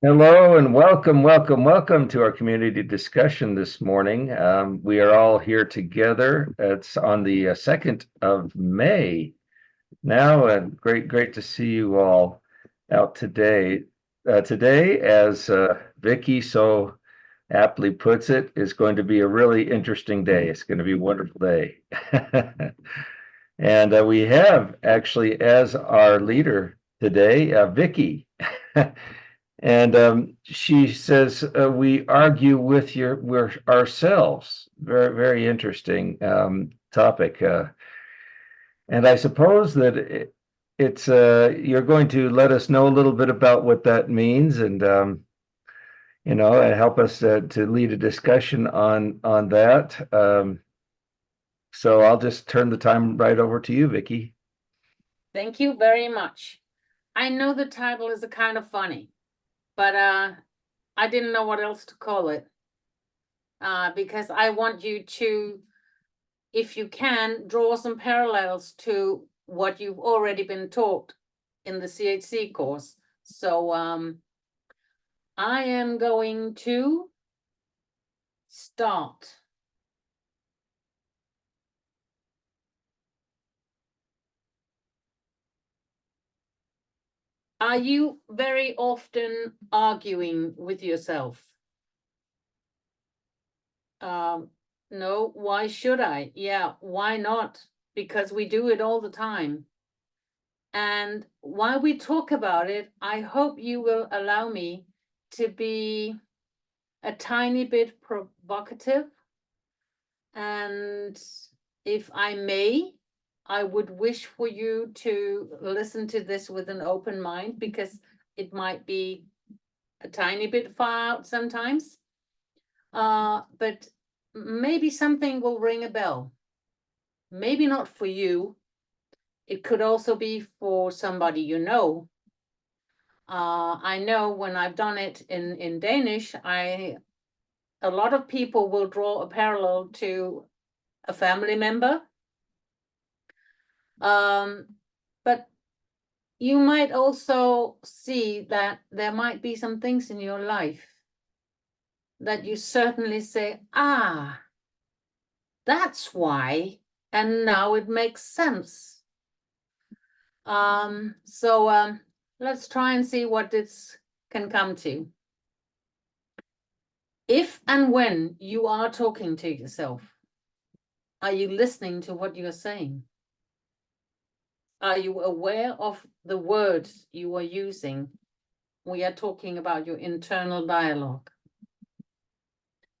Hello and welcome to our community discussion this morning. We are all here together. It's on the 2nd of May now, and great to see you all out today. Today, as Vicky so aptly puts it, is going to be a really interesting day. It's going to be a wonderful day. And we have actually as our leader today, Vicky. And she says we argue with we're ourselves. Very interesting topic. And I suppose that it's you're going to let us know a little bit about what that means, and and help us to lead a discussion on that. So I'll just turn the time right over to you, Vicky. Thank you very much. I know the title is a kind of funny, but I didn't know what else to call it. Because I want you to, if you can, draw some parallels to what you've already been taught in the CHC course. So I am going to start. Are you very often arguing with yourself? No, why should I? Yeah, why not? Because we do it all the time. And while we talk about it, I hope you will allow me to be a tiny bit provocative. And if I may, I would wish for you to listen to this with an open mind, because it might be a tiny bit far out sometimes. But maybe something will ring a bell. Maybe not for you. It could also be for somebody you know. I know when I've done it in Danish, a lot of people will draw a parallel to a family member. But you might also see that there might be some things in your life that you certainly say, that's why, and now it makes sense. So let's try and see what this can come to. If and when you are talking to yourself, are you listening to what you're saying? Are you aware of the words you are using? We are talking about your internal dialogue.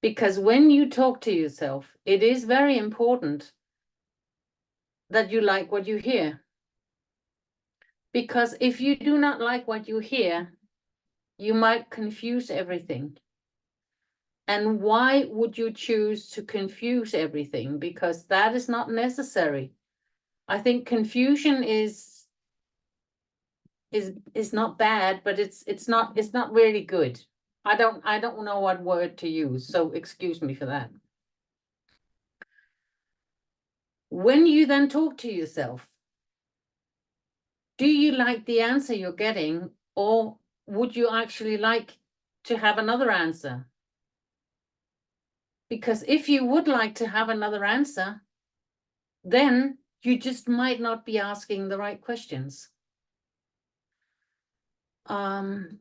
Because when you talk to yourself, it is very important that you like what you hear. Because if you do not like what you hear, you might confuse everything. And why would you choose to confuse everything? Because that is not necessary. I think confusion is not bad, but it's not really good. I don't know what word to use, so excuse me for that. When you then talk to yourself, do you like the answer you're getting, or would you actually like to have another answer? Because if you would like to have another answer, then you just might not be asking the right questions. And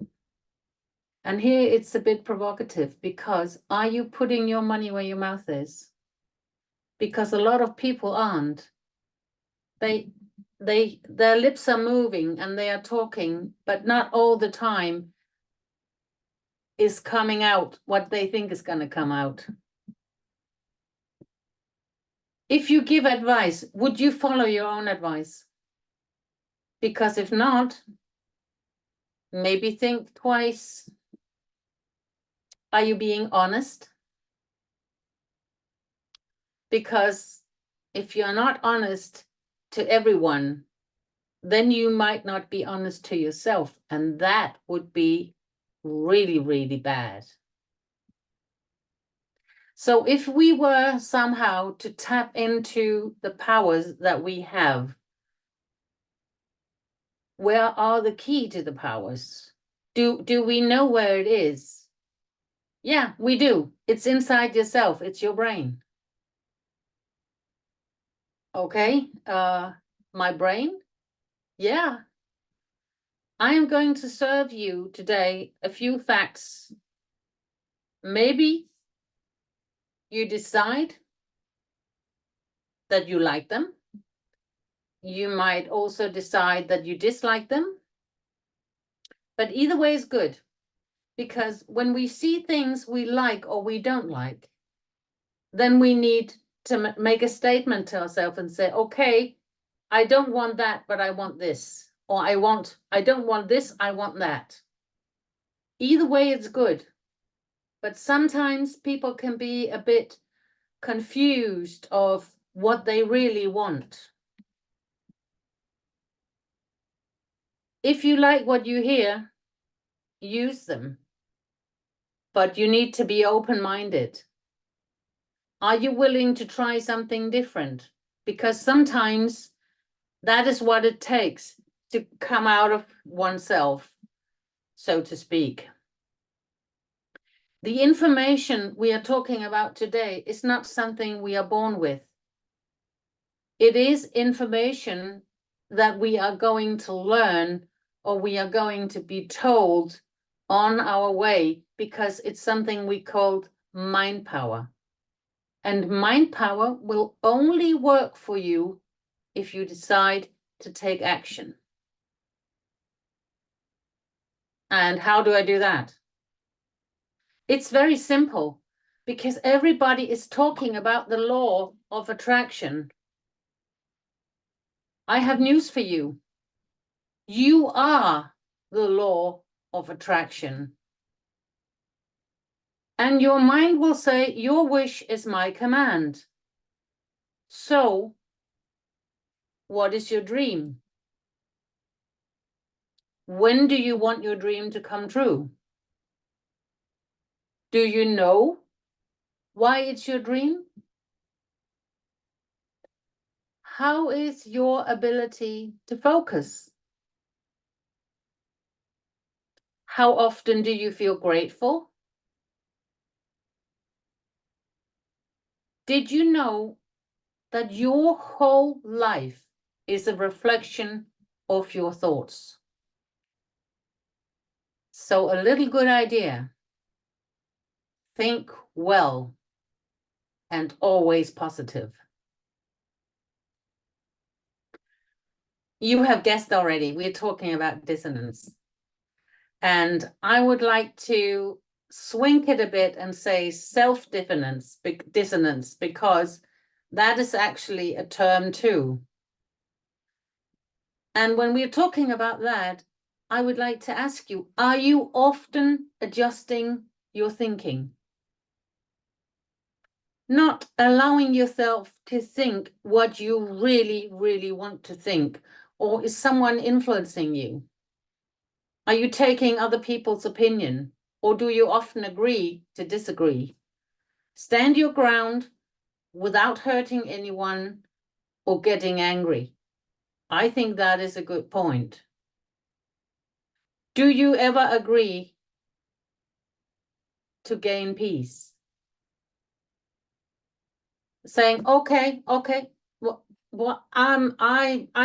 here it's a bit provocative, because are you putting your money where your mouth is? Because a lot of people aren't. Their lips are moving and they are talking, but not all the time is coming out what they think is going to come out. If you give advice, would you follow your own advice? Because if not, maybe think twice. Are you being honest? Because if you're not honest to everyone, then you might not be honest to yourself, and that would be really, really bad. So if we were somehow to tap into the powers that we have, where are the key to the powers? Do we know where it is? Yeah, we do. It's inside yourself. It's your brain. Okay, my brain? Yeah. I am going to serve you today a few facts. Maybe you decide that you like them. You might also decide that you dislike them. But either way is good, because when we see things we like or we don't like, then we need to make a statement to ourselves and say, okay, I don't want that, but I want this. Or I don't want this, I want that. Either way, it's good. But sometimes people can be a bit confused of what they really want. If you like what you hear, use them. But you need to be open-minded. Are you willing to try something different? Because sometimes that is what it takes to come out of oneself, so to speak. The information we are talking about today is not something we are born with. It is information that we are going to learn, or we are going to be told on our way, because it's something we called mind power. And mind power will only work for you if you decide to take action. And how do I do that? It's very simple, because everybody is talking about the law of attraction. I have news for you. You are the law of attraction. And your mind will say, your wish is my command. So, what is your dream? When do you want your dream to come true? Do you know why it's your dream? How is your ability to focus? How often do you feel grateful? Did you know that your whole life is a reflection of your thoughts? So a little good idea. Think well and always positive. You have guessed already, we're talking about dissonance. And I would like to swing it a bit and say self-dissonance, because that is actually a term too. And when we're talking about that, I would like to ask you, are you often adjusting your thinking? Not allowing yourself to think what you really, really want to think, or is someone influencing you? Are you taking other people's opinion, or do you often agree to disagree? Stand your ground without hurting anyone or getting angry. I think that is a good point. Do you ever agree to gain peace? Saying, okay, I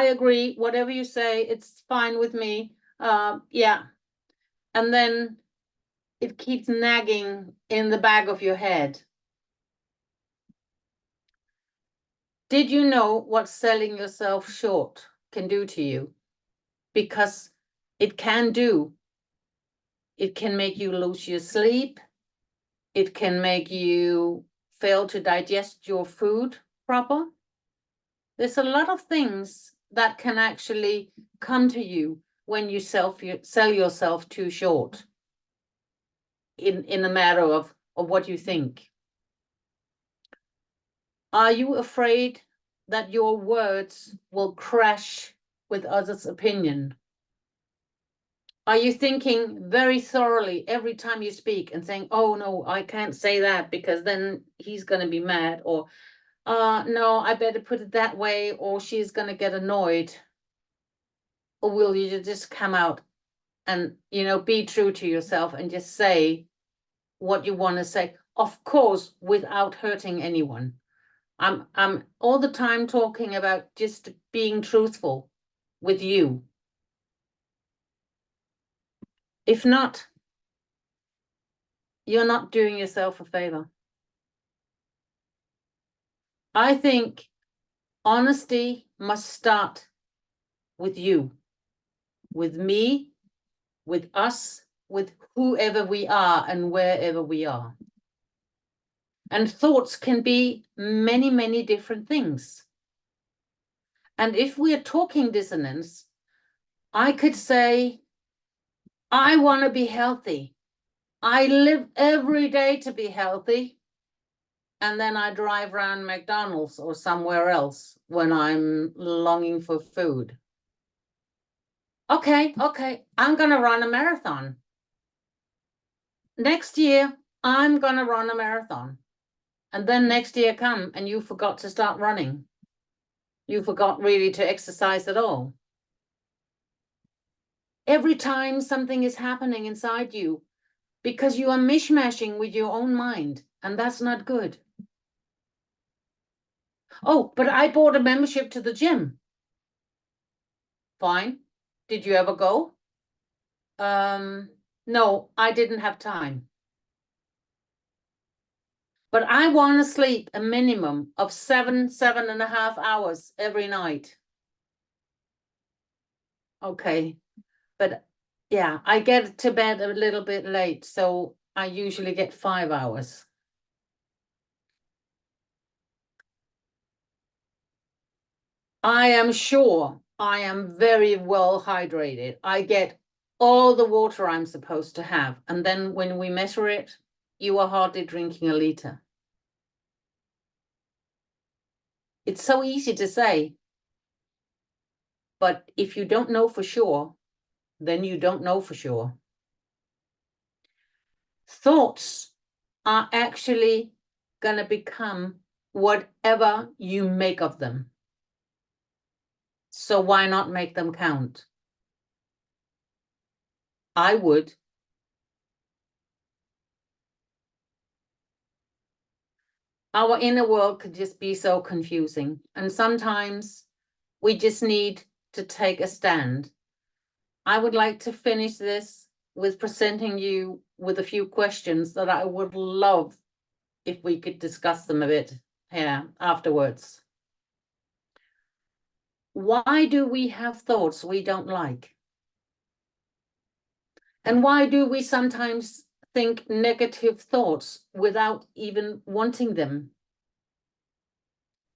agree, whatever you say, it's fine with me. Yeah. And then it keeps nagging in the back of your head. Did you know what selling yourself short can do to you? Because it can do. It can make you lose your sleep. It can make you fail to digest your food proper. There's a lot of things that can actually come to you when you sell yourself too short in a matter of what you think. Are you afraid that your words will crash with others' opinion? Are you thinking very thoroughly every time you speak and saying, oh no, I can't say that because then he's going to be mad, or no, I better put it that way, or she's going to get annoyed? Or will you just come out and, you know, be true to yourself and just say what you want to say, of course, without hurting anyone. I'm all the time talking about just being truthful with you. If not, you're not doing yourself a favor. I think honesty must start with you, with me, with us, with whoever we are and wherever we are. And thoughts can be many, many different things. And if we are talking dissonance, I could say, I want to be healthy. I live every day to be healthy. And then I drive around McDonald's or somewhere else when I'm longing for food. Okay, I'm going to run a marathon. Next year, I'm going to run a marathon. And then next year come and you forgot to start running. You forgot really to exercise at all. Every time something is happening inside you, because you are mishmashing with your own mind, and that's not good. Oh, but I bought a membership to the gym. Fine. Did you ever go? No, I didn't have time. But I want to sleep a minimum of 7.5 hours every night. Okay. But yeah, I get to bed a little bit late, so I usually get 5 hours. I am sure I am very well hydrated. I get all the water I'm supposed to have. And then when we measure it, you are hardly drinking a liter. It's so easy to say. But if you don't know for sure, then you don't know for sure. Thoughts are actually going to become whatever you make of them. So why not make them count? I would. Our inner world could just be so confusing. And sometimes we just need to take a stand. I would like to finish this with presenting you with a few questions that I would love if we could discuss them a bit here afterwards. Why do we have thoughts we don't like? And why do we sometimes think negative thoughts without even wanting them?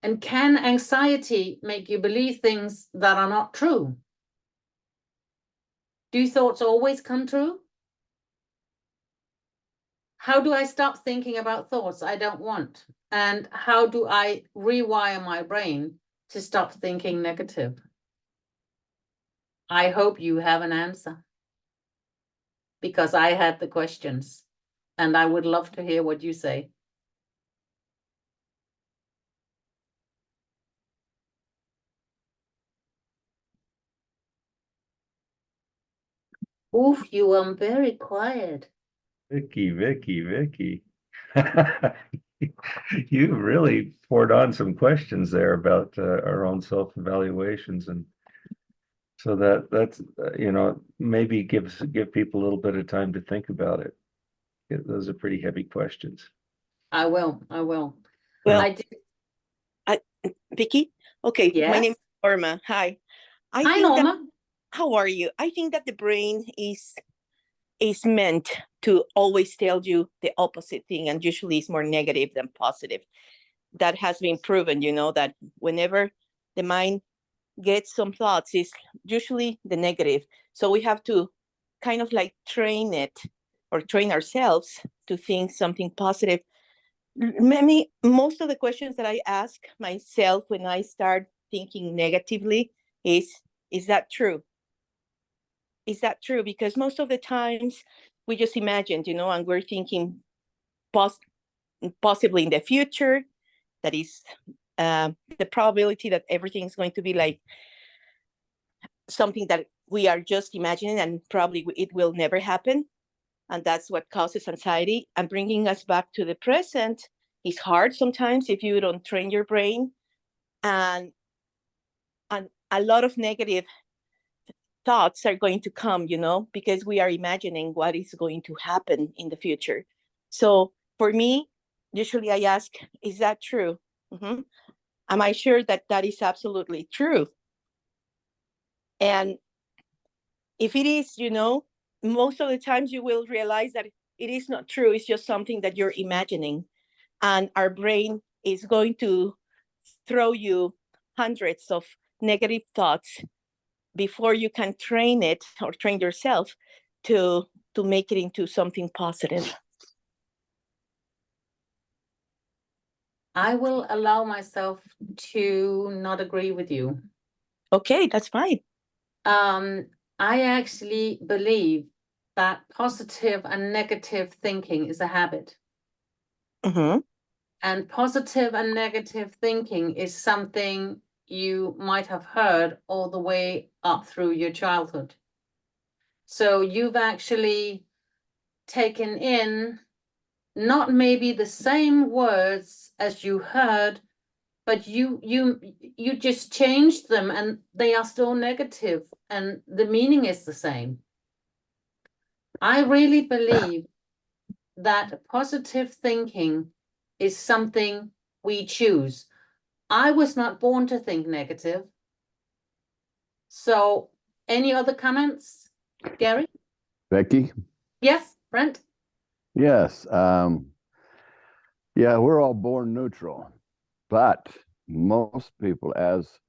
And can anxiety make you believe things that are not true? Do thoughts always come true? How do I stop thinking about thoughts I don't want? And how do I rewire my brain to stop thinking negative? I hope you have an answer, because I had the questions and I would love to hear what you say. Oof, you are very quiet. Vicky. You really poured on some questions there about our own self-evaluations, and so that's maybe give people a little bit of time to think about it. Those are pretty heavy questions. I will. Well, I did. Vicky, okay, Yes. my name is Norma. Hi. Hi, Norma. How are you? I think that the brain is meant to always tell you the opposite thing, and usually it's more negative than positive. That has been proven, that whenever the mind gets some thoughts, it's usually the negative. So we have to kind of like train it or train ourselves to think something positive. Most of the questions that I ask myself when I start thinking negatively is that true? Is that true? Because most of the times we just imagined, and we're thinking possibly in the future, that is the probability that everything is going to be like something that we are just imagining, and probably it will never happen. And that's what causes anxiety. And bringing us back to the present is hard sometimes if you don't train your brain. And a lot of negative thoughts are going to come, because we are imagining what is going to happen in the future. So for me, usually I ask, is that true? Mm-hmm. Am I sure that that is absolutely true? And if it is, most of the times you will realize that it is not true. It's just something that you're imagining. And our brain is going to throw you hundreds of negative thoughts before you can train it or train yourself to make it into something positive. I will allow myself to not agree with you. Okay, that's fine. I actually believe that positive and negative thinking is a habit. Mm-hmm. And positive and negative thinking is something you might have heard all the way up through your childhood. So you've actually taken in not maybe the same words as you heard, but you just changed them and they are still negative and the meaning is the same. I really believe that positive thinking is something we choose. I was not born to think negative. So any other comments, Gary? Becky? Yes, Brent? Yes. Yeah, we're all born neutral, but most people, as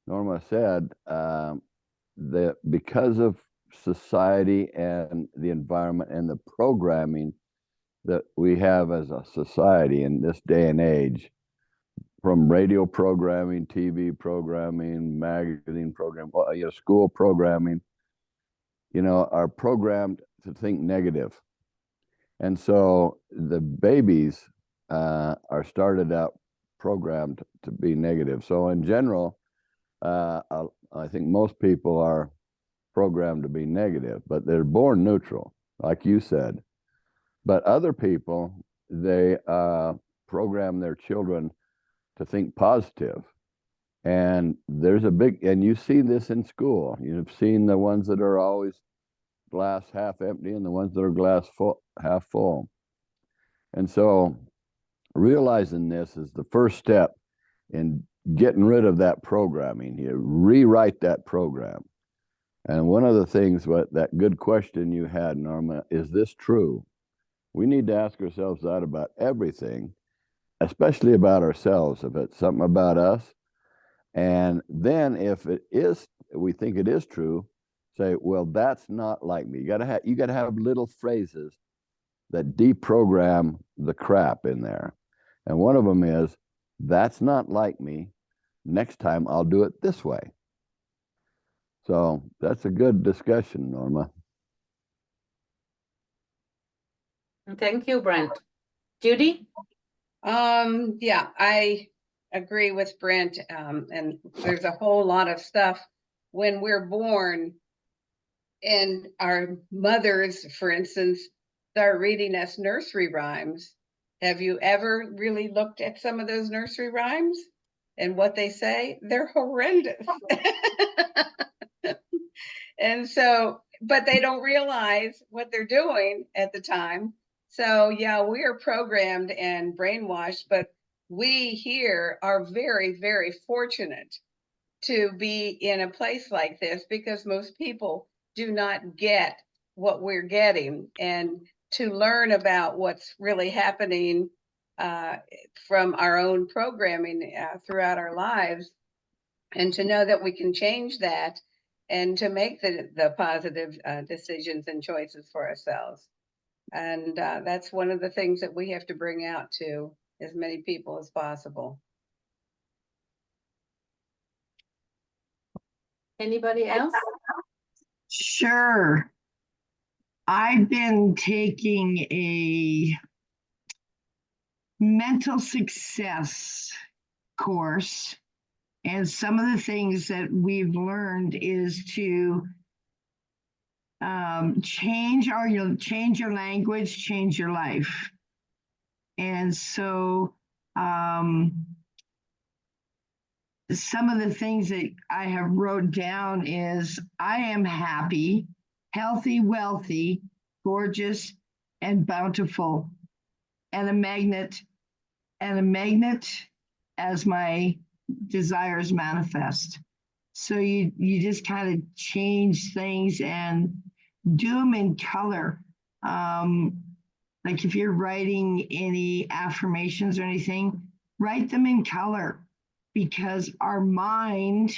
Norma said, that because of society and the environment and the programming that we have as a society in this day and age, from radio programming, TV programming, magazine programming, school programming, are programmed to think negative. And so the babies are started out programmed to be negative. So in general, I think most people are programmed to be negative, but they're born neutral, like you said. But other people, they program their children to think positive. And there's and you see this in school. You've seen the ones that are always glass half empty and the ones that are glass half full. And so realizing this is the first step in getting rid of that programming. You rewrite that program. And one of the things, that good question you had, Norma, is this true? We need to ask ourselves that about everything, especially about ourselves, if it's something about us. And then if it is, we think it is true, say, well, that's not like me. You gotta have little phrases that deprogram the crap in there. And one of them is, that's not like me. Next time I'll do it this way. So that's a good discussion, Norma. Thank you, Brent. Judy? Yeah, I agree with Brent. And there's a whole lot of stuff when we're born and our mothers, for instance, start reading us nursery rhymes. Have you ever really looked at some of those nursery rhymes and what they say? They're horrendous. And so, but they don't realize what they're doing at the time. So yeah, we are programmed and brainwashed, but we here are very, very fortunate to be in a place like this because most people do not get what we're getting. And to learn about what's really happening from our own programming throughout our lives, and to know that we can change that and to make the positive decisions and choices for ourselves. And that's one of the things that we have to bring out to as many people as possible. Anybody else? Sure. I've been taking a mental success course, and some of the things that we've learned is to change your language, change your life. And so some of the things that I have wrote down is I am happy, healthy, wealthy, gorgeous, and bountiful, and a magnet as my desires manifest. So you just kind of change things and do them in color. Like if you're writing any affirmations or anything, write them in color, because our mind,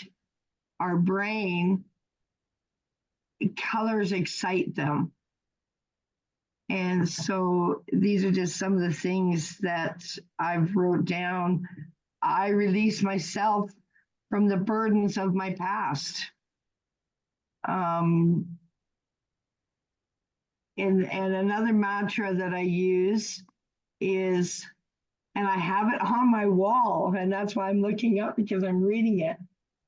our brain, colors excite them. And so these are just some of the things that I've wrote down. I release myself from the burdens of my past. And another mantra that I use is, and I have it on my wall, and that's why I'm looking up, because I'm reading it.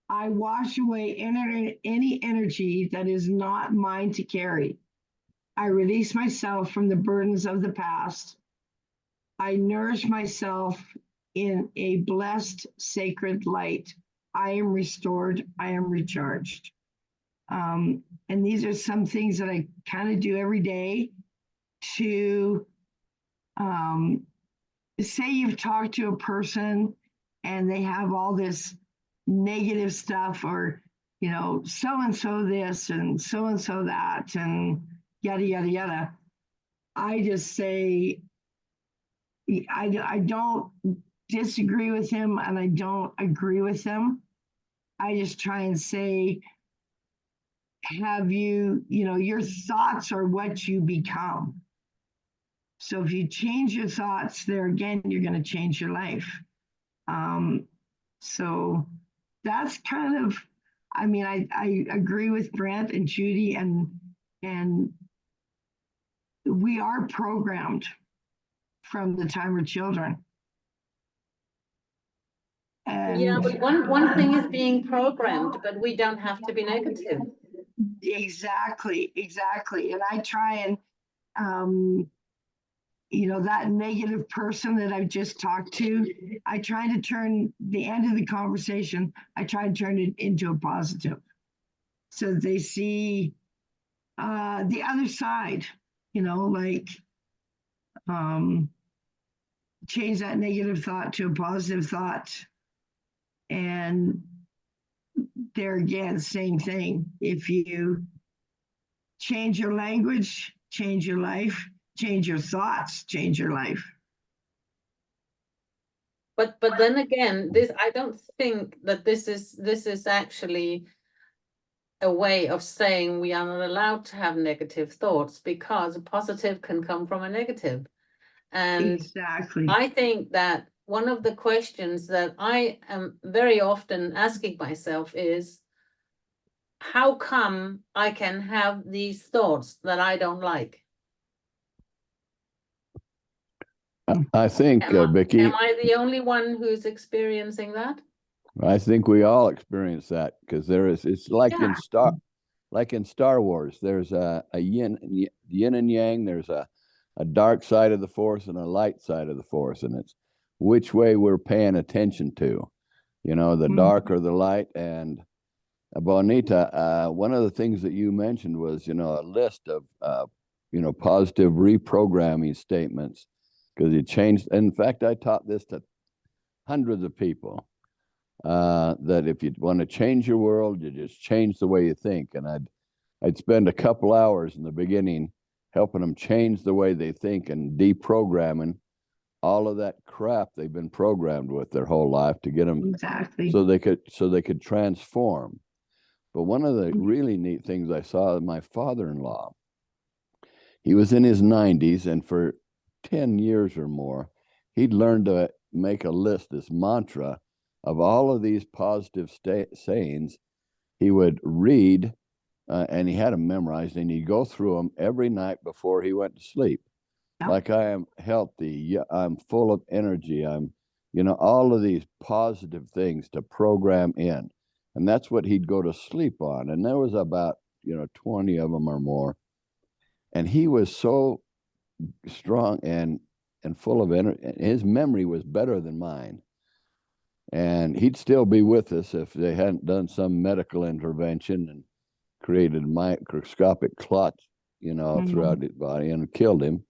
I wash away any energy that is not mine to carry. I release myself from the burdens of the past. I nourish myself in a blessed, sacred light. I am restored. I am recharged. And these are some things that I kind of do every day to say you've talked to a person and they have all this negative stuff, or, so-and-so this and so-and-so that, and yada, yada, yada. I just say, I don't disagree with him and I don't agree with him. I just try and say, have you, your thoughts are what you become. So if you change your thoughts, there again, you're going to change your life. So that's kind of, I agree with Brent and Judy, and we are programmed from the time we're children. And Yeah, but one thing is being programmed, but we don't have to be negative. Exactly. And I try and, that negative person that I've just talked to, I try to turn the end of the conversation, I try to turn it into a positive. So they see the other side, change that negative thought to a positive thought. And there again, same thing. If you change your language, change your life, change your thoughts, change your life. But then again, I don't think that this is actually a way of saying we are not allowed to have negative thoughts, because a positive can come from a negative. And exactly. I think that one of the questions that I am very often asking myself is, how come I can have these thoughts that I don't like? I think, Vicky, Am I the only one who's experiencing that? I think we all experience that, because it's like in Star Wars, there's a yin and yang, there's a dark side of the force and a light side of the force, and it's which way we're paying attention to, the dark or the light. And Bonita, one of the things that you mentioned was, a list of, positive reprogramming statements, because you changed. In fact, I taught this to hundreds of people, that if you want to change your world, you just change the way you think. And I'd spend a couple hours in the beginning helping them change the way they think and deprogramming all of that crap they've been programmed with their whole life to get them so they could transform. But one of the really neat things I saw, my father-in-law, he was in his 90s, and for 10 years or more, he'd learned to make a list, this mantra of all of these positive sayings. He would read, and he had them memorized, and he'd go through them every night before he went to sleep. Like, I am healthy, I'm full of energy, I'm, all of these positive things to program in. And that's what he'd go to sleep on. And there was about 20 of them or more. And he was so strong and full of energy. His memory was better than mine. And he'd still be with us if they hadn't done some medical intervention and created microscopic clots, throughout his body and killed him,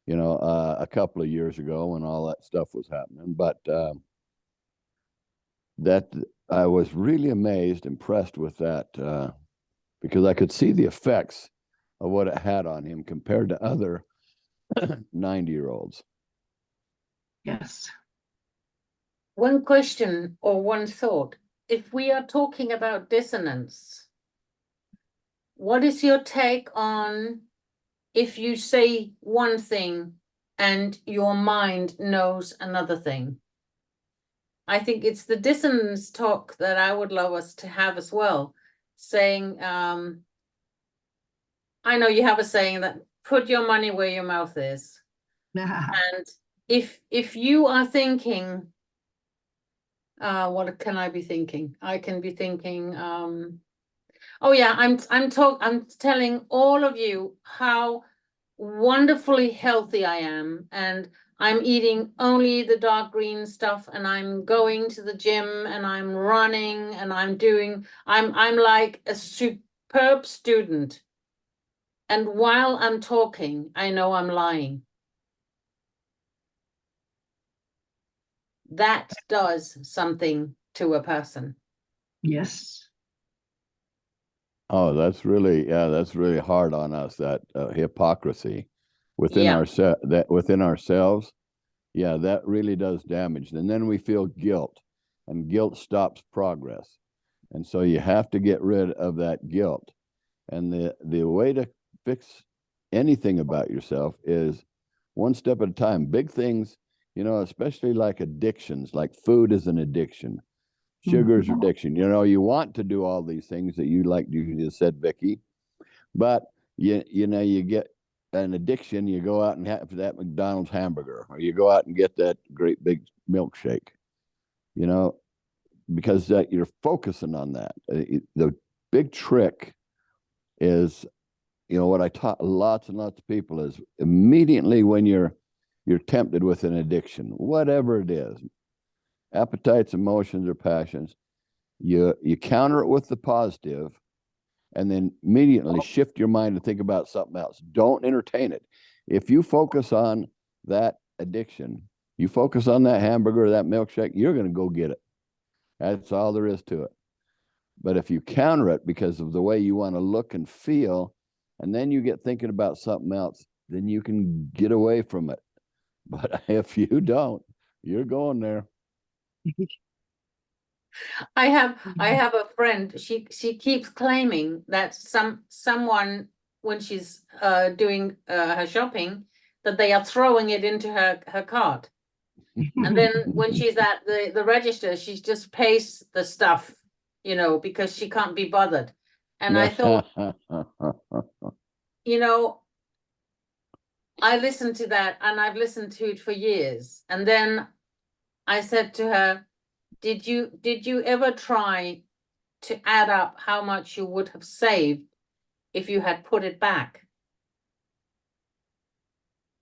a couple of years ago when all that stuff was happening. But that I was really amazed, impressed with that, because I could see the effects of what it had on him compared to other 90-year-olds. Yes. One question or one thought. If we are talking about dissonance, what is your take on if you say one thing and your mind knows another thing? I think it's the dissonance talk that I would love us to have as well, saying, I know you have a saying that put your money where your mouth is. And if you are thinking, what can I be thinking? I can be thinking, oh yeah, I'm telling all of you how wonderfully healthy I am, and I'm eating only the dark green stuff, and I'm going to the gym, and I'm running, and I'm like a superb student. And while I'm talking, I know I'm lying. That does something to a person. Yes. Oh, that's really hard on us, that hypocrisy within within ourselves. Yeah, that really does damage. And then we feel guilt, and guilt stops progress. And so you have to get rid of that guilt. And the way to fix anything about yourself is one step at a time. Big things, especially like addictions, like food is an addiction. Sugar's addiction. You want to do all these things that you just said, Vicky, but you get an addiction. You go out and have that McDonald's hamburger, or you go out and get that great big milkshake, because you're focusing on that. The big trick is, what I taught lots and lots of people is immediately when you're tempted with an addiction, whatever it is, appetites, emotions, or passions, you counter it with the positive, and then immediately shift your mind to think about something else. Don't entertain it. If you focus on that addiction, you focus on that hamburger or that milkshake, you're going to go get it. That's all there is to it. But if you counter it because of the way you want to look and feel, and then you get thinking about something else, then you can get away from it. But if you don't, you're going there. I have a friend. She keeps claiming that someone, when she's doing her shopping, that they are throwing it into her cart, and then when she's at the register, she just pays the stuff, because she can't be bothered. And I thought, I listened to that, and I've listened to it for years. And then I said to her, Did you ever try to add up how much you would have saved if you had put it back?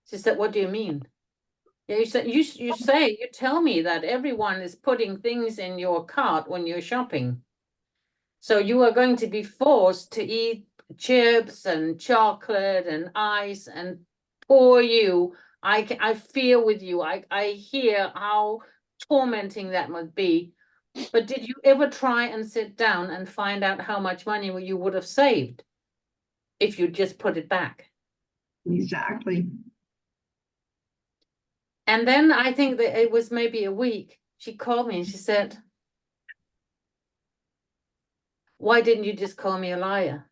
She said, what do you mean? Yeah, you said you tell me that everyone is putting things in your cart when you're shopping. So you are going to be forced to eat chips and chocolate and ice, and poor you. I feel with you. I hear how tormenting that must be. But did you ever try and sit down and find out how much money you would have saved if you just put it back? Exactly. And then I think that it was maybe a week. She called me and she said, why didn't you just call me a liar?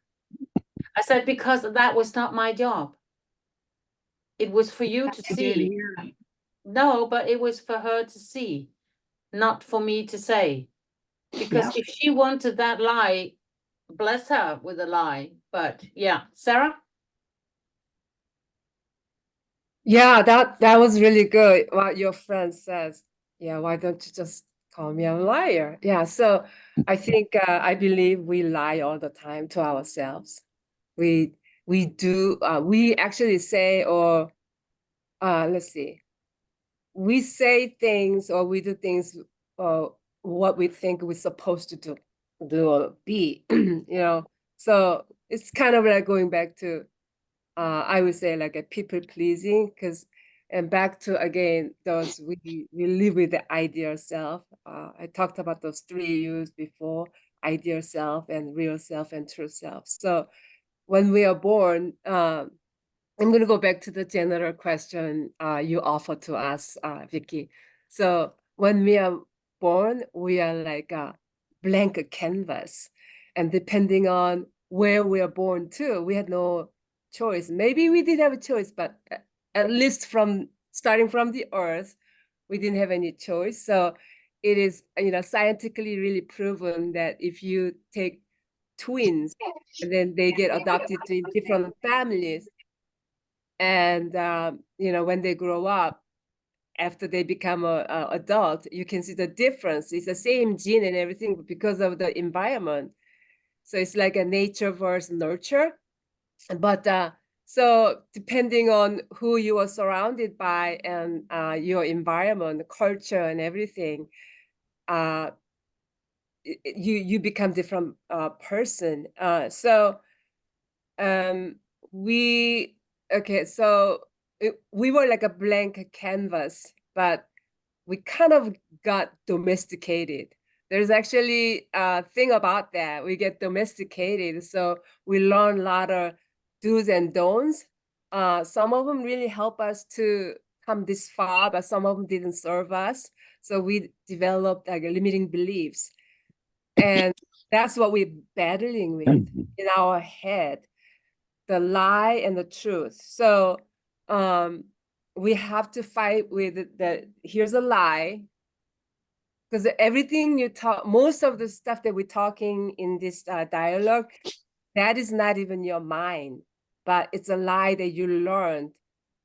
I said, because that was not my job. It was for you to see. No, but it was for her to see, not for me to say. Because if she wanted that lie, bless her with a lie. But yeah, Sarah? Yeah, that was really good what your friend says. Yeah, why don't you just call me a liar. Yeah, so I think I believe we lie all the time to ourselves. We we actually say, or let's see, we say things or we do things what we think we're supposed to do or be, you know. So it's kind of like going back to I would say like a people pleasing, because and back to again those we live with the ideal self. I talked about those three U's before: ideal self and real self and true self. So when we are born, I'm going to go back to the general question you offered to us, Vicky. So when we are born, we are like a blank canvas, and depending on where we are born to, we had no choice. Maybe we did have a choice, but at least from starting from the earth, we didn't have any choice. So it is, you know, scientifically really proven that if you take twins and then they get adopted to different families, and you know, when they grow up, after they become a adult, you can see the difference. It's the same gene and everything, but because of the environment. So it's like a nature versus nurture. But so depending on who you are surrounded by and your environment, culture, and everything, you become different person. So we okay, so we were like a blank canvas, but we kind of got domesticated. There's actually a thing about that. We get domesticated, so we learn a lot of do's and don'ts. Some of them really help us to come this far, but some of them didn't serve us. So we developed like limiting beliefs, and that's what we're battling with in our head, the lie and the truth. So we have to fight with here's a lie, because everything you talk, most of the stuff that we're talking in this dialogue, that is not even your mind, but it's a lie that you learned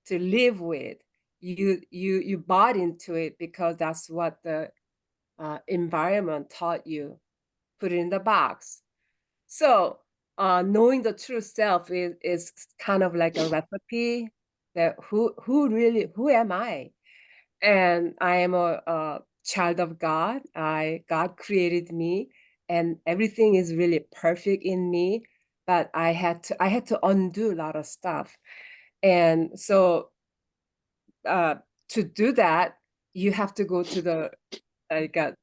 to live with. You bought into it because that's what the environment taught you, put it in the box. So knowing the true self is kind of like a recipe that who am I? And I am a child of God. God created me, and everything is really perfect in me. But I had to undo a lot of stuff, and so to do that, you have to go to the like a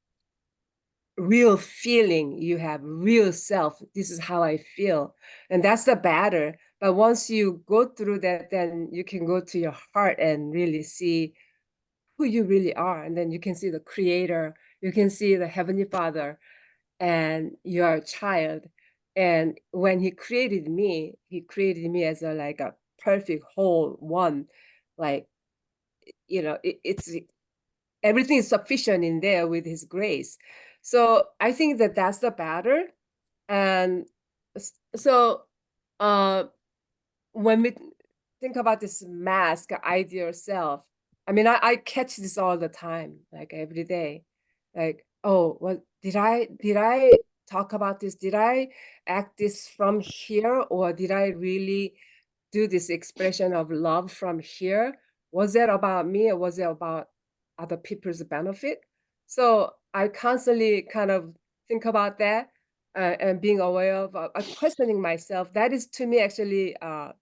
real feeling. You have real self. This is how I feel, and that's the battle. But once you go through that, then you can go to your heart and really see who you really are. And then you can see the creator, you can see the Heavenly Father, and you're a child. And when he created me as a like a perfect whole one. Like, you know, it's everything is sufficient in there with his grace. So I think that that's the battle. And so when we think about this mask, ideal self, I mean, I catch this all the time, like every day. Like, oh, well, did I talk about this? Did I act this from here? Or did I really do this expression of love from here? Was that about me, or was it about other people's benefit? So I constantly kind of think about that, and being aware of questioning myself. That is to me actually uh,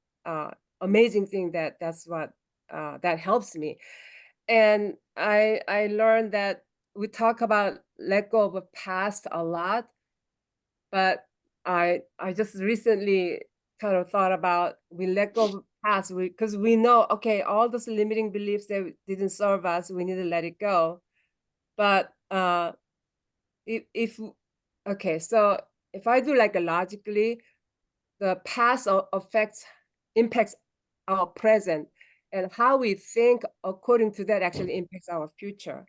amazing thing, that's what that helps me. And I learned that we talk about let go of the past a lot, but I just recently kind of thought about we let go of the past, because we know, okay, all those limiting beliefs that didn't serve us, we need to let it go. But if okay, so if I do like a logically, the past impacts our present, and how we think according to that actually impacts our future.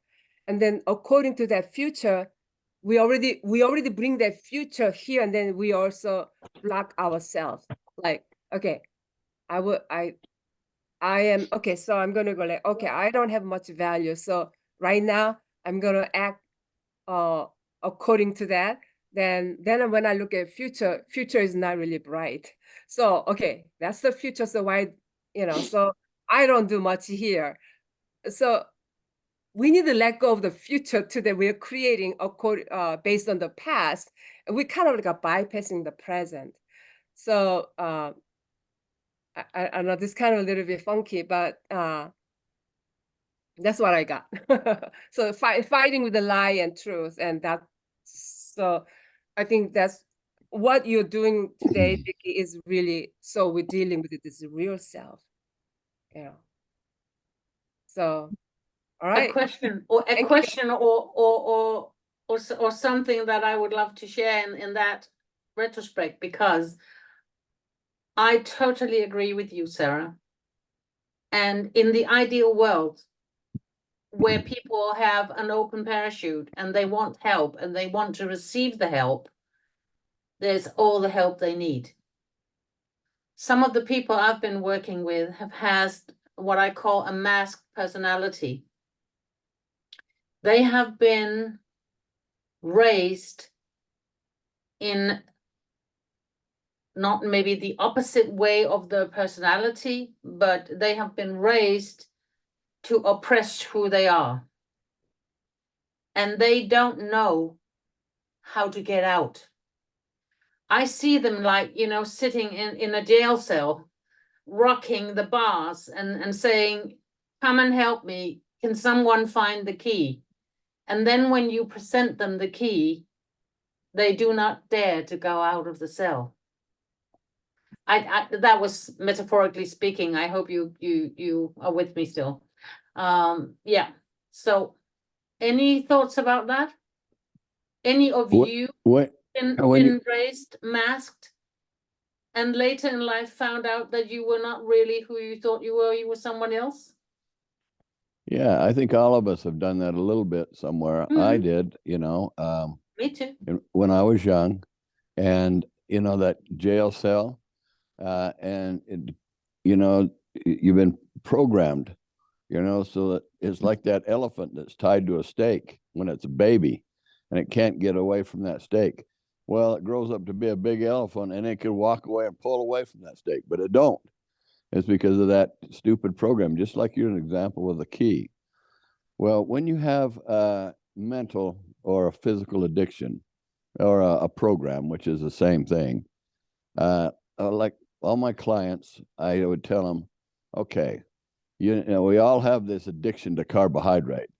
And then according to that future, we already bring that future here, and then we also block ourselves. Like, okay, I am okay, so I'm gonna go like, okay, I don't have much value, so right now I'm gonna act according to that, then when I look at future is not really bright. So okay, that's the future. So why, so I don't do much here. So we need to let go of the future today. We're creating based on the past, and we kind of like are bypassing the present. So I know this kind of a little bit funky, but that's what I got. So fighting with the lie and truth, and that. So I think that's what you're doing today, Vicky, is really, so we're dealing with this real self. So, all A right. question or a Thank you. question or something that I would love to share in that retrospect, because I totally agree with you, Sarah. And in the ideal world, where people have an open parachute and they want help and they want to receive the help, there's all the help they need. Some of the people I've been working with have had what I call a masked personality. They have been raised in not maybe the opposite way of their personality, but they have been raised to oppress who they are. And they don't know how to get out. I see them like, sitting in a jail cell, rocking the bars and saying, come and help me. Can someone find the key? And then when you present them the key, they do not dare to go out of the cell. That was metaphorically speaking. I hope you are with me still. Yeah. So any thoughts about that? Any of you been raised masked and later in life found out that you were not really who you thought you were someone else? Yeah, I think all of us have done that a little bit somewhere. I did, Me too. when I was young, and that jail cell, and you've been programmed, so that it's like that elephant that's tied to a stake when it's a baby, and it can't get away from that stake. Well, it grows up to be a big elephant, and it can walk away and pull away from that stake, but it don't. It's because of that stupid program, just like you're an example with a key. Well, when you have a mental or a physical addiction or a program, which is the same thing, like all my clients, I would tell them, okay, we all have this addiction to carbohydrate.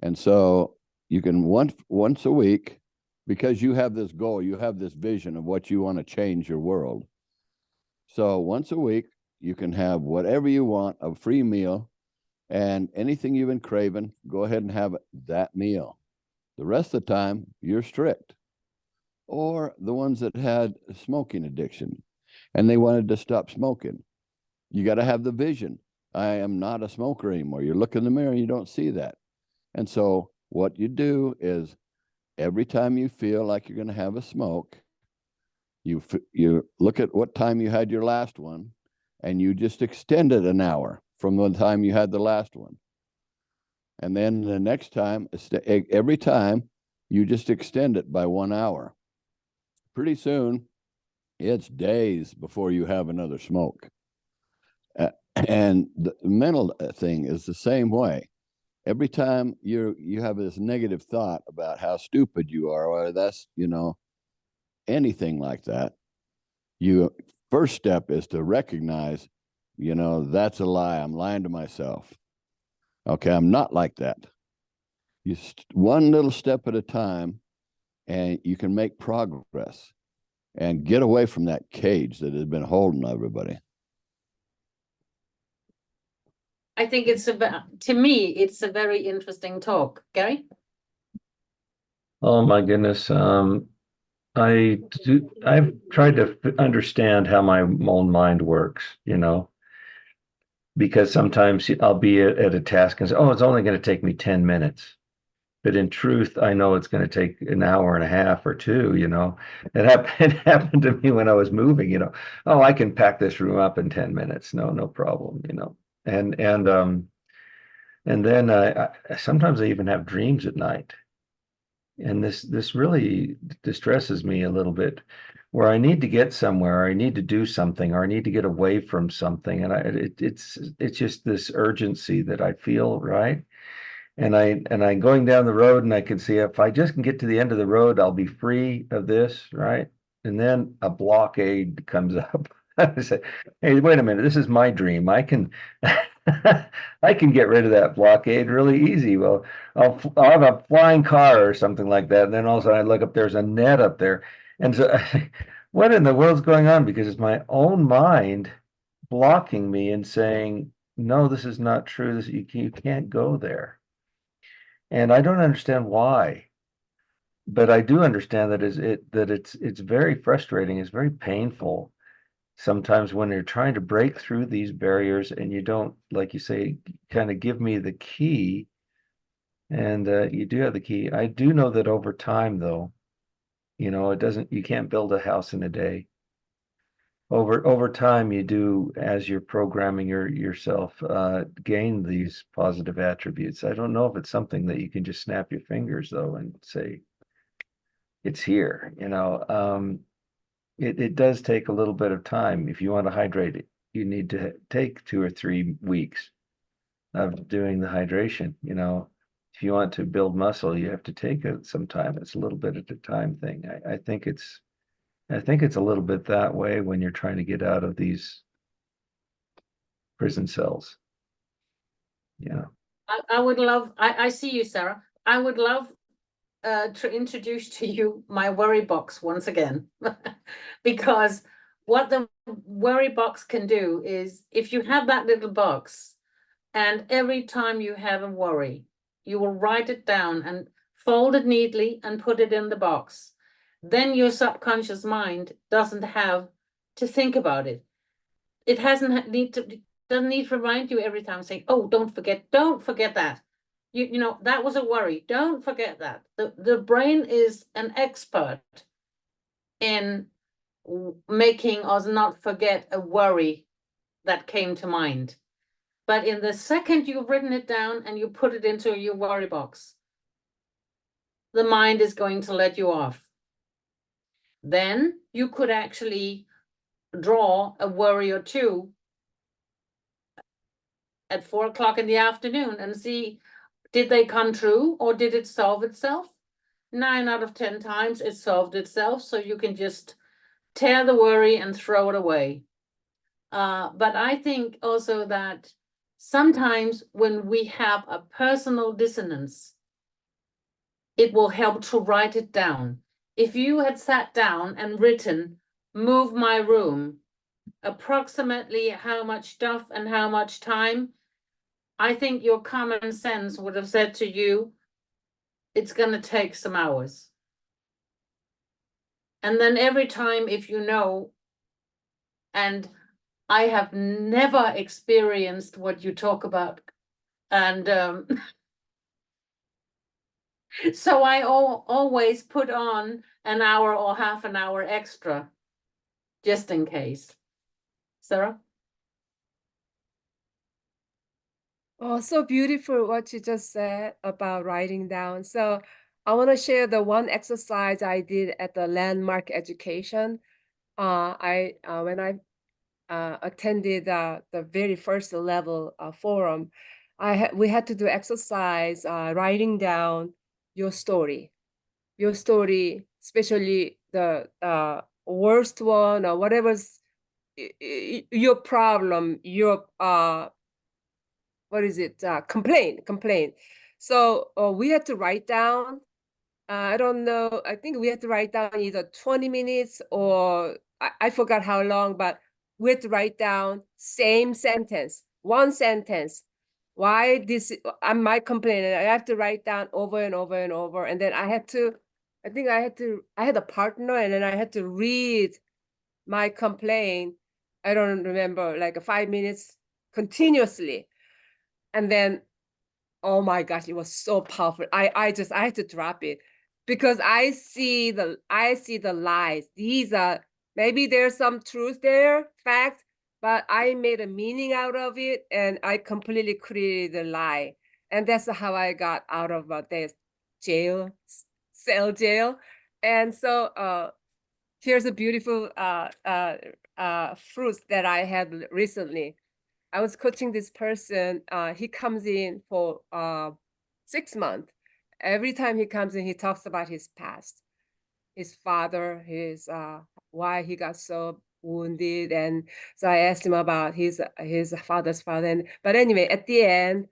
And so you can once a week, because you have this goal, you have this vision of what you want to change your world. So once a week, you can have whatever you want, a free meal, and anything you've been craving, go ahead and have that meal. The rest of the time, you're strict. Or the ones that had smoking addiction and they wanted to stop smoking. You got to have the vision. I am not a smoker anymore. You look in the mirror and you don't see that. And so what you do is every time you feel like you're going to have a smoke, you look at what time you had your last one, and you just extend it an hour from the time you had the last one. And then the next time, every time, you just extend it by 1 hour. Pretty soon, it's days before you have another smoke. And the mental thing is the same way. Every time you have this negative thought about how stupid you are, or that's, anything like that, first step is to recognize, that's a lie. I'm lying to myself. Okay, I'm not like that. One little step at a time, and you can make progress and get away from that cage that has been holding everybody. I think to me, it's a very interesting talk. Gary? Oh my goodness. I've tried to understand how my own mind works, because sometimes I'll be at a task and say, oh, it's only going to take me 10 minutes. But in truth, I know it's going to take an hour and a half or two, It happened to me when I was moving, oh, I can pack this room up in 10 minutes. No problem, And then I sometimes I even have dreams at night. And this really distresses me a little bit, where I need to get somewhere, or I need to do something, or I need to get away from something. And it's just this urgency that I feel, right? And I'm going down the road, and I can see if I just can get to the end of the road, I'll be free of this, right? And then a blockade comes up. I say, hey, wait a minute, this is my dream. I can I can get rid of that blockade really easy. Well, I'll have a flying car or something like that. And then all of a sudden I look up, there's a net up there. And so what in the world's going on? Because it's my own mind blocking me and saying, no, this is not true. You can't go there. And I don't understand why, but I do understand that it's very frustrating. It's very painful sometimes when you're trying to break through these barriers and you don't, like you say, kind of give me the key. And you do have the key. I do know that over time, though, you can't build a house in a day. Over time, you do, as you're programming yourself, gain these positive attributes. I don't know if it's something that you can just snap your fingers, though, and say, it's here. It does take a little bit of time. If you want to hydrate it, you need to take 2 or 3 weeks of doing the hydration. If you want to build muscle, you have to take some time. It's a little bit at a time thing. I think it's a little bit that way when you're trying to get out of these prison cells. Yeah. I would love, I see you, Sarah. I would love to introduce to you my worry box once again, because what the worry box can do is, if you have that little box, and every time you have a worry, you will write it down and fold it neatly and put it in the box. Then your subconscious mind doesn't have to think about it. It doesn't need to remind you every time, saying, oh, don't forget that. That was a worry. Don't forget that. The brain is an expert in making us not forget a worry that came to mind. But in the second you've written it down and you put it into your worry box, the mind is going to let you off. Then you could actually draw a worry or two at 4 o'clock in the afternoon and see, did they come true or did it solve itself? 9 out of 10 times it solved itself, so you can just tear the worry and throw it away. But I think also that sometimes when we have a personal dissonance, it will help to write it down. If you had sat down and written, move my room, approximately how much stuff and how much time, I think your common sense would have said to you, it's going to take some hours. And then every time, if you know, and I have never experienced what you talk about, and so I always put on an hour or half an hour extra, just in case. Sarah? Oh, so beautiful what you just said about writing down. So I want to share the one exercise I did at the landmark education. When I attended the very first level forum, we had to do exercise writing down your story, especially the worst one or whatever's your problem, your what is it? Complaint. So we had to write down. I don't know. I think we had to write down either 20 minutes or I forgot how long, but we had to write down same sentence, one sentence. Why this? I might complain, and I have to write down over and over and over. And then I had a partner, and then I had to read my complaint. I don't remember, like 5 minutes continuously. And then, oh my gosh, it was so powerful. I had to drop it because I see the lies. These are, maybe there's some truth there, facts, but I made a meaning out of it and I completely created a lie. And that's how I got out of this jail cell jail. And so here's a beautiful fruit that I had recently. I was coaching this person. He comes in for 6 months. Every time he comes in, he talks about his past, his father, his why he got so wounded. And so I asked him about his father's father. But anyway, at the end,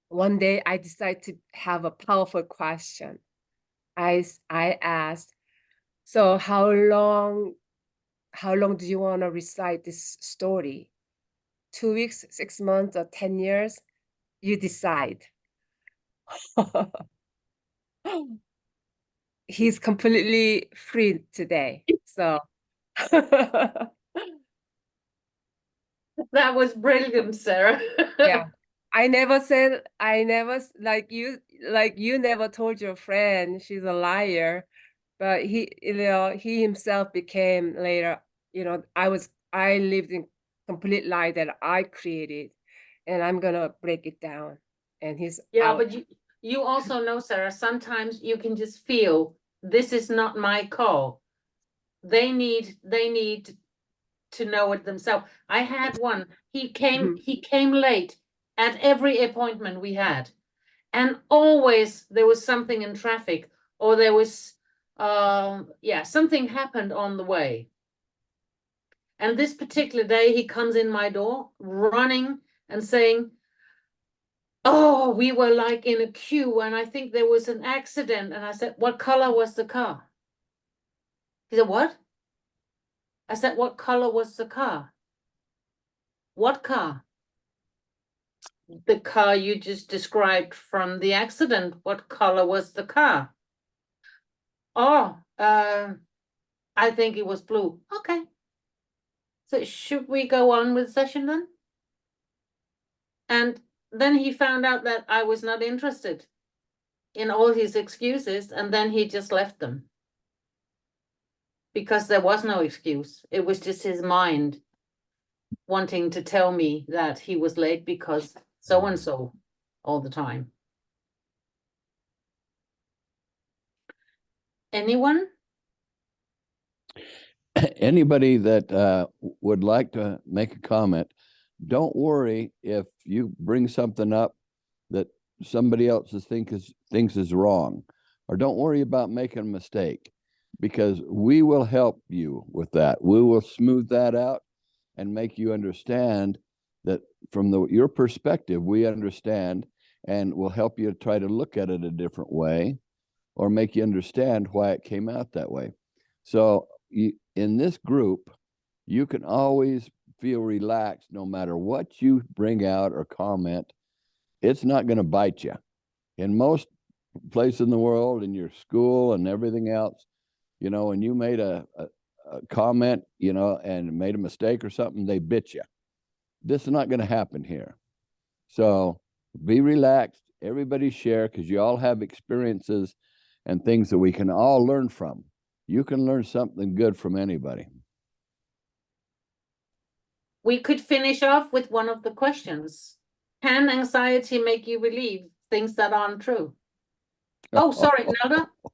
one day I decided to have a powerful question. I asked, so how long do you want to recite this story? 2 weeks, 6 months, or 10 years? You decide. He's completely free today. So That was brilliant, Sarah. yeah. I never like you never told your friend she's a liar, but he himself became later, I lived in complete lie that I created, and I'm gonna break it down. And he's Yeah, out. but you also know, Sarah, sometimes you can just feel this is not my call. They need to know it themselves. I had one. He came late at every appointment we had. And always there was something in traffic, or there was something happened on the way. And this particular day he comes in my door running and saying, oh, we were like in a queue and I think there was an accident. And I said, what color was the car? He said, what? I said, what color was the car? What car? The car you just described from the accident. What color was the car? Oh, I think it was blue. Okay. So should we go on with the session then? And then he found out that I was not interested in all his excuses, and then he just left them. Because there was no excuse. It was just his mind wanting to tell me that he was late because so-and-so all the time. Anyone? Anybody that would like to make a comment, don't worry if you bring something up that somebody else thinks is wrong, or don't worry about making a mistake, because we will help you with that. We will smooth that out and make you understand that from your perspective, we understand, and we'll help you try to look at it a different way, or make you understand why it came out that way. So in this group, you can always feel relaxed no matter what you bring out or comment. It's not going to bite you. In most places in the world, in your school and everything else, when you made a comment, and made a mistake or something, they bit you. This is not going to happen here. So be relaxed. Everybody share, because you all have experiences and things that we can all learn from. You can learn something good from anybody. We could finish off with one of the questions. Can anxiety make you believe things that aren't true? Oh, sorry,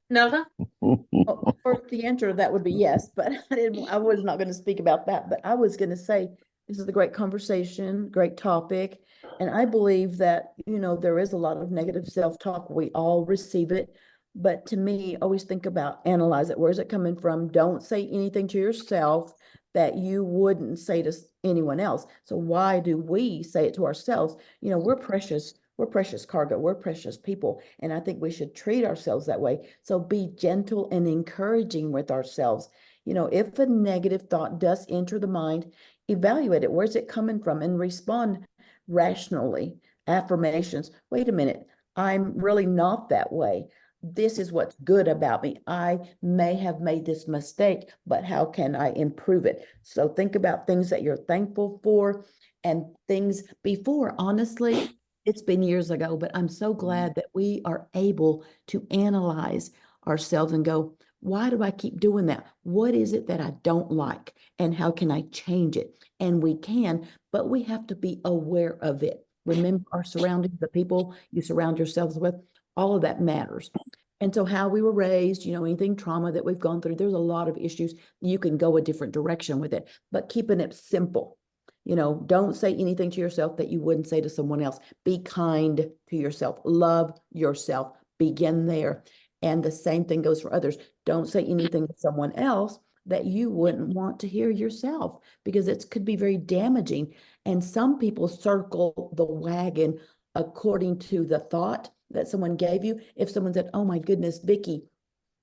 Nelda? Well, for the answer, that would be yes, but I was not going to speak about that, but I was going to say, this is a great conversation, great topic. And I believe that, there is a lot of negative self-talk. We all receive it. But to me, always think about, analyze it. Where's it coming from? Don't say anything to yourself that you wouldn't say to anyone else. So why do we say it to ourselves? We're precious. We're precious cargo. We're precious people. And I think we should treat ourselves that way. So be gentle and encouraging with ourselves. If a negative thought does enter the mind, evaluate it. Where's it coming from? And respond rationally. Affirmations. Wait a minute. I'm really not that way. This is what's good about me. I may have made this mistake, but how can I improve it? So think about things that you're thankful for and things before. Honestly, it's been years ago, but I'm so glad that we are able to analyze ourselves and go, why do I keep doing that? What is it that I don't like? And how can I change it? And we can, but we have to be aware of it. Remember our surroundings, the people you surround yourselves with, all of that matters. And so how we were raised, you know, anything trauma that we've gone through, there's a lot of issues. You can go a different direction with it, but keeping it simple. You know, don't say anything to yourself that you wouldn't say to someone else. Be kind to yourself. Love yourself. Begin there. And the same thing goes for others. Don't say anything to someone else that you wouldn't want to hear yourself, because it could be very damaging. And some people circle the wagon according to the thought that someone gave you. If someone said, oh my goodness, Vicky,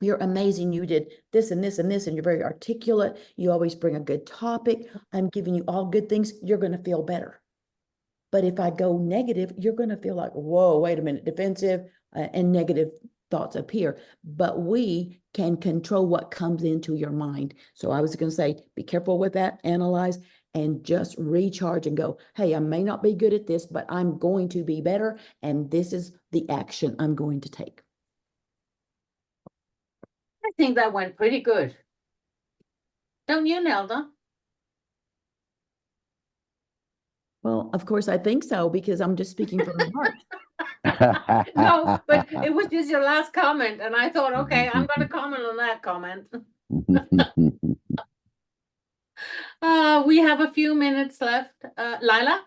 you're amazing. You did this and this and this, and you're very articulate. You always bring a good topic. I'm giving you all good things. You're going to feel better. But if I go negative, you're going to feel like, whoa, wait a minute, defensive, and negative thoughts appear. But we can control what comes into your mind. So I was going to say, be careful with that, analyze, and just recharge and go, hey, I may not be good at this, but I'm going to be better. And this is the action I'm going to take. I think that went pretty good. Don't you, Nelda? Well, of course, I think so, because I'm just speaking from the heart. No, but it was just your last comment, and I thought, okay, I'm going to comment on that comment. We have a few minutes left. Lila?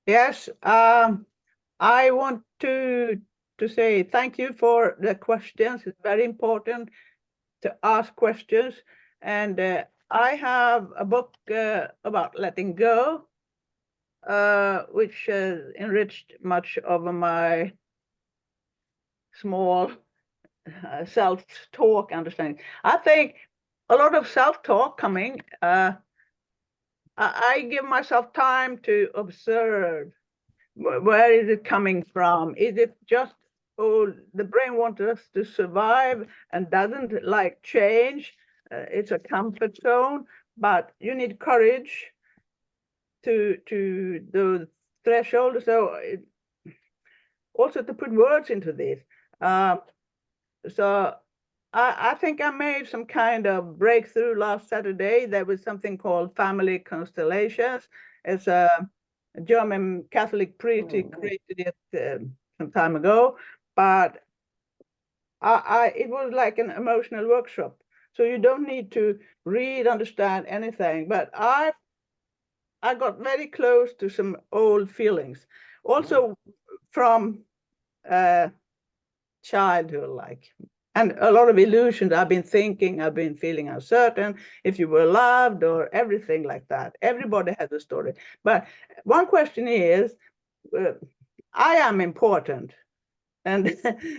Yes, I want to say thank you for the questions. It's very important to ask questions. And I have a book about letting go, which has enriched much of my small self-talk understanding. I think a lot of self-talk coming, I give myself time to observe. Where is it coming from? Is it just, oh, the brain wants us to survive and doesn't like change? It's a comfort zone, but you need courage to the threshold. So also to put words into this. So I think I made some kind of breakthrough last Saturday. There was something called family constellations. It's a German Catholic priest created it some time ago, but it was like an emotional workshop. So you don't need to read, understand anything. But I got very close to some old feelings, also from childhood, like, and a lot of illusions. I've been feeling uncertain, if you were loved or everything like that. Everybody has a story. But one question is, I am important and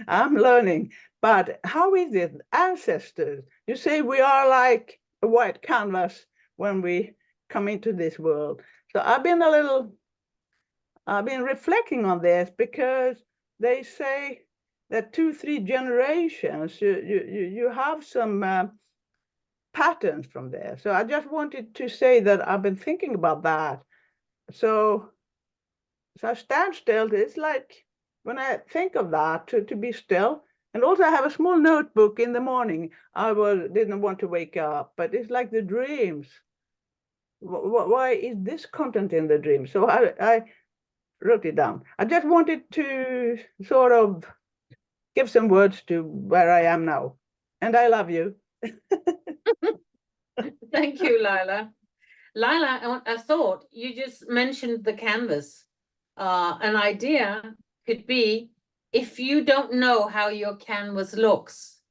I'm learning, but how is it? Ancestors, you say we are like a white canvas when we come into this world. So I've been reflecting on this, because they say that 2-3 generations, you have some patterns from there. So I just wanted to say that I've been thinking about that. So I stand still. It's like when I think of that, to be still. And also I have a small notebook in the morning. I didn't want to wake up, but it's like the dreams. Why is this content in the dream? So I wrote it down. I just wanted to sort of give some words to where I am now. And I love you. Thank you, Lila. Lila, a thought. You just mentioned the canvas. An idea could be, if you don't know how your canvas looks,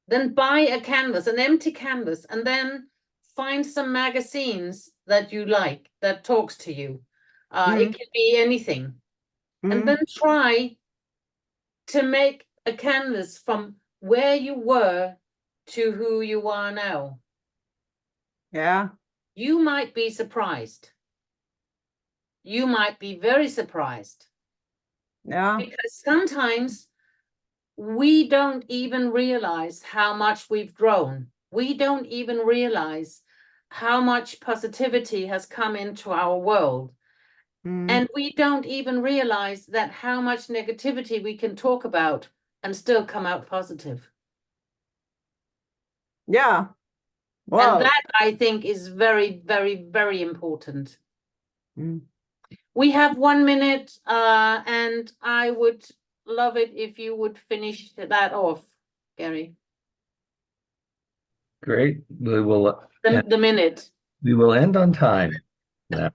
then buy a canvas, an empty canvas, and then find some magazines that you like, that talks to you. It could be anything. And then try to make a canvas from where you were to who you are now. Yeah. You might be surprised. You might be very surprised. Yeah. Because sometimes we don't even realize how much we've grown. We don't even realize how much positivity has come into our world. And we don't even realize that how much negativity we can talk about and still come out positive. Yeah. Wow. And that, I think, is very, very, very important. We have 1 minute, and I would love it if you would finish that off, Gary. Great. The minute. We will end on time now.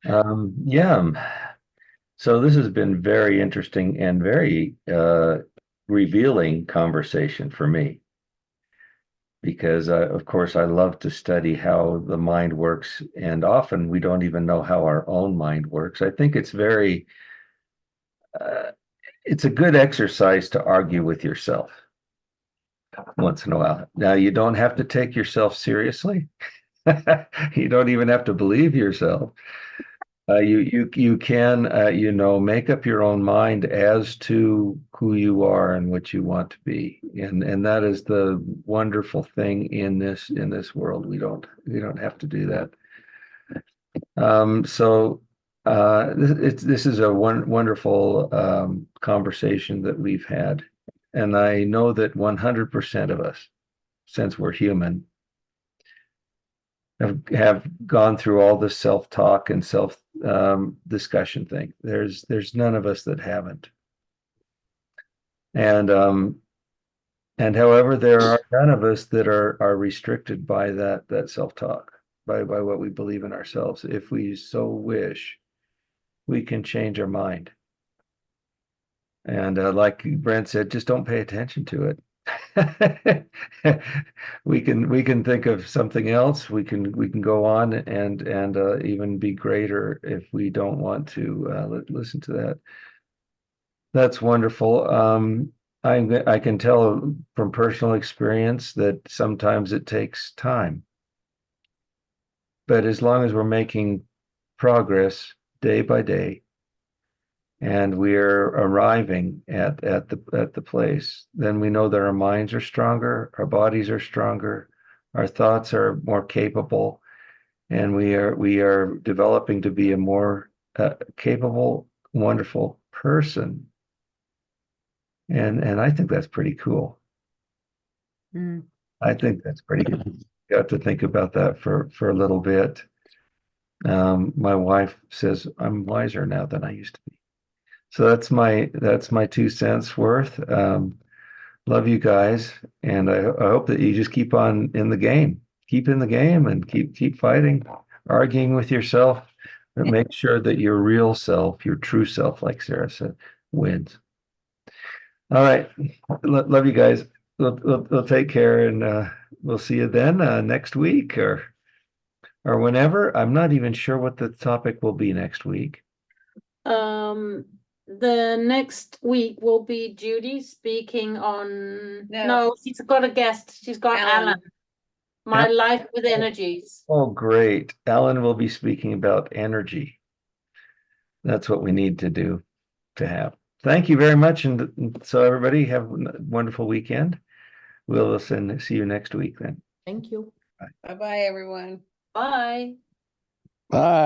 Yeah. So this has been very interesting and very revealing conversation for me. Because of course I love to study how the mind works, and often we don't even know how our own mind works. I think it's very it's a good exercise to argue with yourself once in a while. Now, you don't have to take yourself seriously. You don't even have to believe yourself. You can make up your own mind as to who you are and what you want to be, and that is the wonderful thing in this world. We don't have to do that. This is a wonderful conversation that we've had, and I know that 100% of us, since we're human, have gone through all this self-talk and self discussion thing. There's none of us that haven't. And however, there are none of us that are restricted by that self-talk, by what we believe in ourselves. If we so wish, we can change our mind. And like Brent said, just don't pay attention to it. We can think of something else. We can go on and even be greater if we don't want to listen to that. That's wonderful. I can tell from personal experience that sometimes it takes time, but as long as we're making progress day by day, and we're arriving at the place, then we know that our minds are stronger, our bodies are stronger, our thoughts are more capable, and we are developing to be a more capable, wonderful person. And I think that's pretty cool. I think that's pretty good. You have to think about that for a little bit. My wife says I'm wiser now than I used to be. So that's my 2 cents worth. Love you guys, and I hope that you just keep on in the game. Keep in the game and keep fighting, arguing with yourself, but make sure that your real self, your true self, like Sarah said, wins. All right. Love you guys. We'll take care, and we'll see you then next week or whenever. I'm not even sure what the topic will be next week. The next week will be Judy speaking on. No, she's got a guest. She's got Alan. My life with energies. Oh, great. Alan will be speaking about energy. That's what we need to do to have. Thank you very much. And so everybody have a wonderful weekend. We'll see you next week then. Thank you. Bye-bye, everyone. Bye. Bye.